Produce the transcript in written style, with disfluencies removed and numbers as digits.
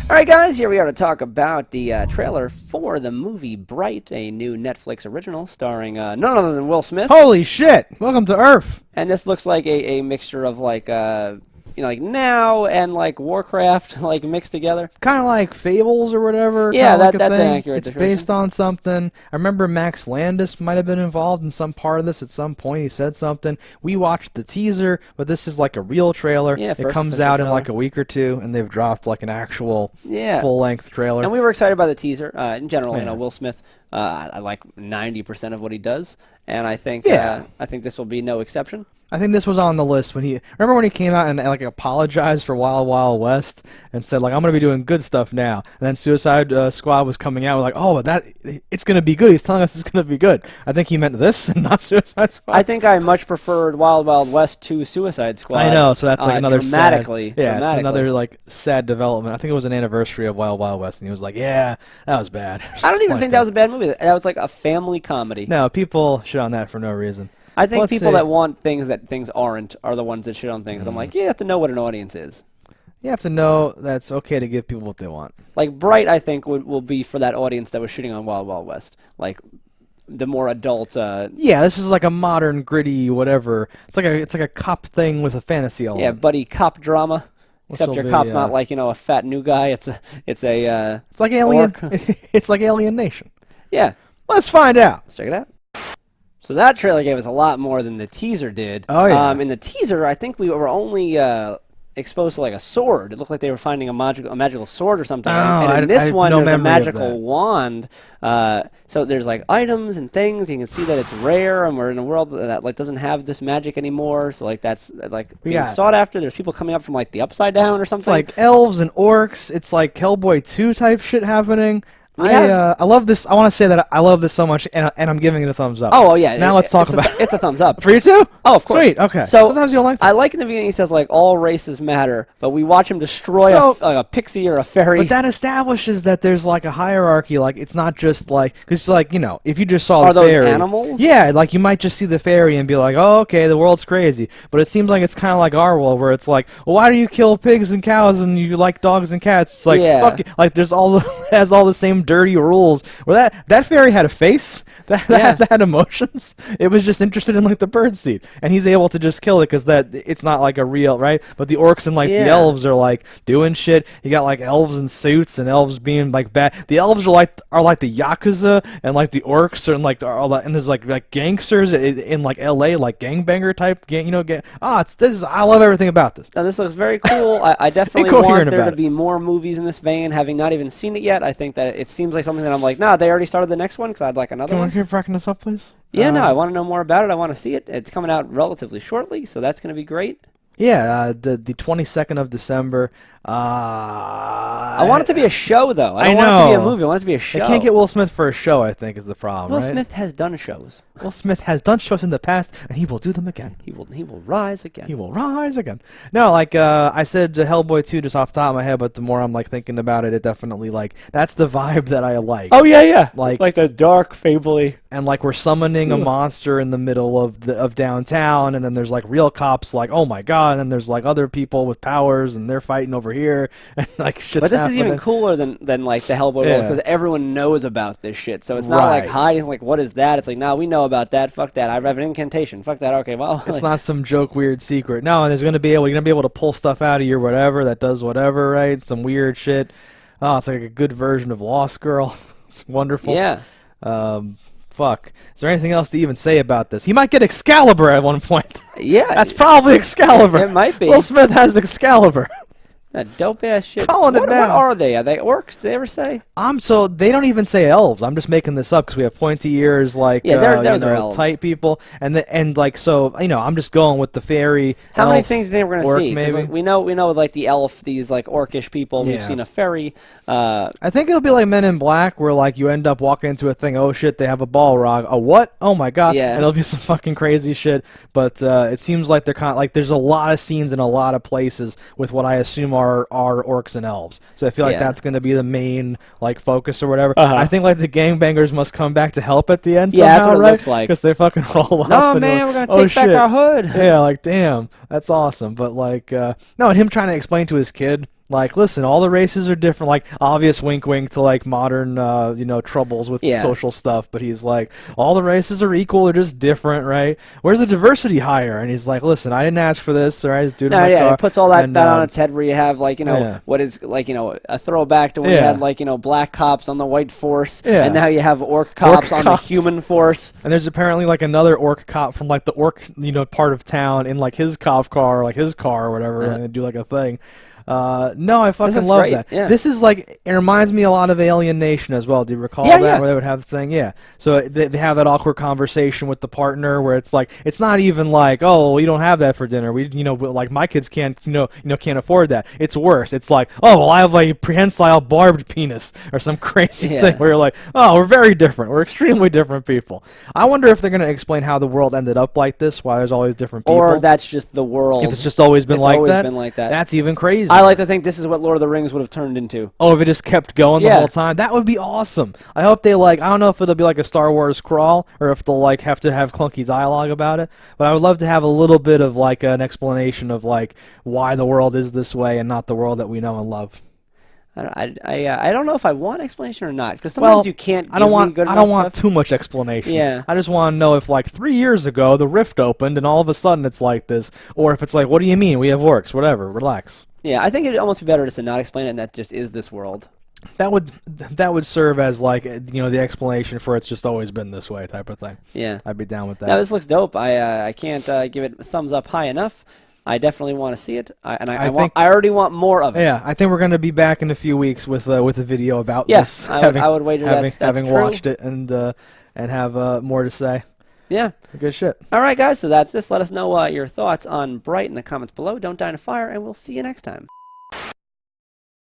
All right, guys, here we are to talk about the trailer for the movie Bright, a new Netflix original starring none other than Will Smith. Holy shit! Welcome to Earth. And this looks like a mixture of like like Now and like Warcraft like mixed together. Kind of like Fables or whatever. Yeah, that's an accurate It's description. based on something. I remember Max Landis might have been involved in some part of this at some point. He said something. We watched the teaser, but this is like a real trailer. Yeah, it comes out in like a week or two, and they've dropped like an actual full-length trailer. And we were excited by the teaser. In general, Yeah. Will Smith, I like 90% of what he does, and I think I think this will be no exception. I think this was on the list when he when he came out and like apologized for Wild Wild West and said like I'm gonna be doing good stuff now, and then Suicide Squad was coming out like it's gonna be good. He's telling us it's gonna be good. I think he meant this and not Suicide Squad. I think I much preferred Wild Wild West to Suicide Squad. I know, so that's like another dramatically. It's another like sad development. I think it was an anniversary of Wild Wild West, and he was like, "Yeah, that was bad." I don't even think that was a bad movie. That was like a family comedy. No, people shit on that for no reason. I think people that want things that things aren't are the ones that shit on things. And I'm like, you have to know what an audience is. You have to know that's okay to give people what they want. Like Bright, I think will be for that audience that was shitting on Wild Wild West. Like the more adult. Yeah, this is like a modern, gritty, whatever. It's like a cop thing with a fantasy element. Yeah, buddy cop drama. Except your cop's not like a fat new guy. It's like Alien. It's like Alien Nation. Yeah. Let's find out. Let's check it out. So that trailer gave us a lot more than the teaser did. Oh, yeah. In the teaser, I think we were only exposed to like a sword. It looked like they were finding a magical sword or something. And in this one, there's a magical wand. So there's like items and things. You can see that it's rare, and we're in a world that like doesn't have this magic anymore. So like that's like being sought after. There's people coming up from like the upside down or something. It's like elves and orcs. It's like Hellboy 2 type shit happening. I love this. I want to say that I love this so much, and I'm giving it a thumbs up. Oh, yeah. Now let's talk about it. It's a thumbs up. For you too? Oh, of course. Sweet, okay. So sometimes you don't like that. I like in the beginning he says, like, all races matter, but we watch him destroy a pixie or a fairy. But that establishes that there's, like, a hierarchy. Like, it's not just, like, because, like, if you just saw the fairy. Are those animals? Yeah, like, you might just see the fairy and be like, oh, okay, the world's crazy. But it seems like it's kind of like our world, where it's like, well, why do you kill pigs and cows and you like dogs and cats? It's like, fuck it. Like, there's has all the same dirty rules. Well, that fairy had a face, that had emotions. It was just interested in like the bird seed, and he's able to just kill it because it's not like a real right. But the orcs and like the elves are like doing shit. You got like elves in suits and elves being like bad. The elves are like the yakuza, and like the orcs are like all that. And there's like gangsters in like L.A. like gangbanger type gang. I love everything about this. Now this looks very cool. I definitely want there to be more movies in this vein. Having not even seen it yet, I think that it seems like something that I'm like, nah, they already started the next one because I'd like another one. Can we keep racking this up, please? Yeah, no, I want to know more about it. I want to see it. It's coming out relatively shortly, so that's going to be great. Yeah, the 22nd of December. I want it to be a show, though. I don't want it to be a movie. I want it to be a show. They can't get Will Smith for a show, I think, is the problem, Will Smith has done shows. Will Smith has done shows in the past, and he will do them again. He will rise again. He will rise again. No, like I said, Hellboy 2 just off the top of my head, but the more I'm like thinking about it, it definitely like that's the vibe that I like. Oh yeah. Like the dark, fably. And like we're summoning a monster in the middle of downtown, and then there's like real cops like, oh my god, and then there's like other people with powers, and they're fighting over here, and like shit's But this happening. is even cooler than like the Hellboy world because everyone knows about this shit. So it's not like hiding. Like what is that? It's like nah, we know about that. Fuck that. I have an incantation. Fuck that. Okay, well. It's not some joke weird secret. No, and you're gonna be able to pull stuff out of your whatever that does whatever, right? Some weird shit. Oh, it's like a good version of Lost Girl. It's wonderful. Yeah. Fuck. Is there anything else to even say about this? He might get Excalibur at one point. Yeah. That's probably Excalibur. It might be. Will Smith has Excalibur. That dope ass shit. Calling it down. What are they? Are they orcs? Did they ever say? So they don't even say elves. I'm just making this up because we have pointy ears, like those are elves. Tight people, and like so I'm just going with the fairy. How many things do they we're gonna see? Maybe like, we know like the elf, these like orcish people. We've seen a fairy. I think it'll be like Men in Black, where like you end up walking into a thing. Oh shit, they have a Balrog. A what? Oh my god. Yeah. And it'll be some fucking crazy shit. But it seems like they're kind of like there's a lot of scenes in a lot of places with what I assume are orcs and elves. So I feel like that's going to be the main like focus or whatever. I think like the gangbangers must come back to help at the end somehow, that's what it looks like. Because they fucking roll up. No, man, we're going to take back our hood. Yeah, like damn, that's awesome. But like no, and him trying to explain to his kid Like, listen, all the races are different. Like, obvious wink wink to, like, modern, troubles with social stuff. But he's like, all the races are equal. They're just different, right? Where's the diversity higher? And he's like, listen, I didn't ask for this. Or I just do it in my car. It puts all that on its head where you have, like, what is, like, a throwback to when you had, like, black cops on the white force. And now you have orc cops on the human force. And there's apparently, like, another orc cop from, like, the orc, part of town in, like, his cop car or, like, his car or whatever. And they do, like, a thing. No, I fucking love that. Yeah. This is like, it reminds me a lot of Alien Nation as well. Do you recall that? Where they would have the thing? Yeah. So they have that awkward conversation with the partner where it's like, it's not even like, oh, well, you don't have that for dinner. We, like my kids can't, can't afford that. It's worse. It's like, oh, well, I have a prehensile barbed penis or some crazy thing where you're like, oh, we're very different. We're extremely different people. I wonder if they're going to explain how the world ended up like this, why there's always different people. Or that's just the world. If it's just always been like that. That's even crazy. I like to think this is what Lord of the Rings would have turned into. Oh, if it just kept going the whole time? That would be awesome. I hope they, I don't know if it'll be like a Star Wars crawl, or if they'll, have to have clunky dialogue about it, but I would love to have a little bit of, an explanation of, why the world is this way and not the world that we know and love. I don't know if I want explanation or not, because sometimes you can't. I don't want too much explanation. Yeah. I just want to know if 3 years ago the rift opened and all of a sudden it's like this, or if it's like, what do you mean? We have orcs. Whatever. Relax. Yeah, I think it'd almost be better just to not explain it, and that just is this world. That would serve as the explanation for it's just always been this way type of thing. Yeah, I'd be down with that. Now this looks dope. I can't give it a thumbs up high enough. I definitely want to see it, I already want more of it. Yeah, I think we're going to be back in a few weeks with a video about this. I would wager that's having true. watched it and have more to say. Yeah. Good shit. All right, guys, so that's this. Let us know your thoughts on Bright in the comments below. Don't die in a fire, and we'll see you next time.